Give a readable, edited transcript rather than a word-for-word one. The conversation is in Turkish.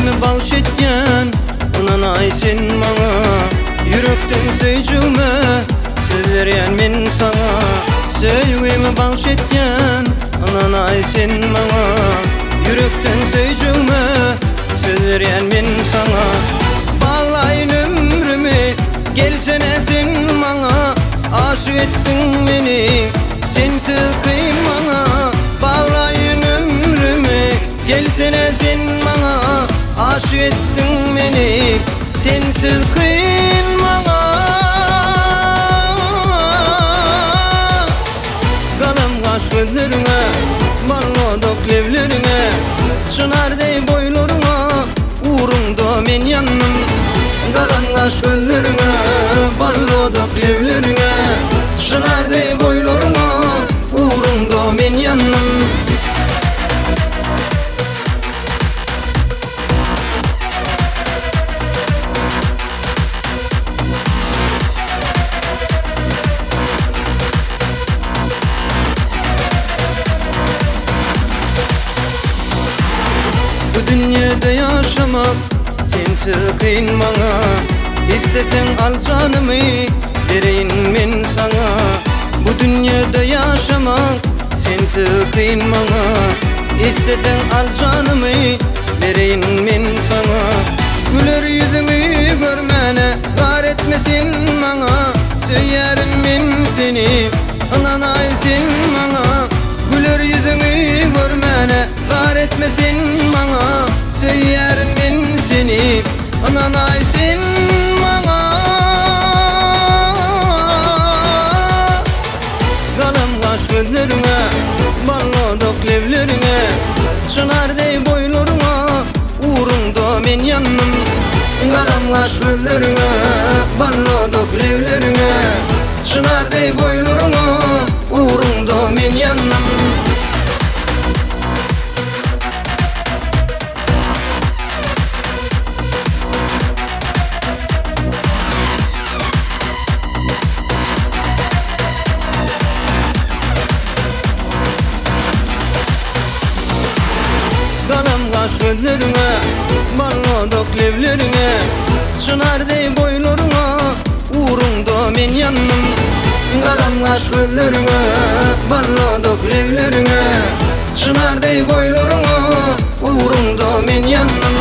Söýgümi bagş etgen ynanay sen maňa. Yürekden söýjüme söz berýän men saňa. Söýgümi bagş etgen ynanay sen maňa. Yürekden söýjüme söz berýän men saňa. Baglaýyn ömrümi gelsene sen maňa. Aşyk etdiň meni sensiz kıymaňa. Baglaýyn ömrümi gelsene sen maňa. Aşyk etdiň meni sensiz kıymaňa. Galam gaş gözleriňe, balgodak lewleriňe, çynarday boýlaryňa uğrunda men ýannym. Galam gaş gözleriňe, balgodak lewleriňe, çynarday boýlaryňa uğrunda men ýannym. Bu dünyada yaşamak sensiz kıyın maňa. İsteseň al janymy bereyim men saňa. Bu dünyada yaşamak sensiz kıyın maňa. İsteseň al janymy bereyim men saňa. Güler yüzüňi görmäne zar etmesin maňa. Söýärim men seni ynanay sen maňa. Güler yüzüňi görmäne zar etmesin maňa. Söýärim men seni ynanay sen maňa. Galam gaş gözleriňe, balgodak lewleriňe, çynarday boýlaryňa uğrunda men ýannym. Galam gaş gözleriňe, balgodak lewleriňe, çynarday boýlaryňa uğrunda men ýannym. Galam gaş gözleriňe, balgodak lewleriňe, çynarday boýlaryňa uğrunda men ýannym. Galam gaş gözleriňe, balgodak lewleriňe, çynarday boýlaryňa uğrunda men ýannym.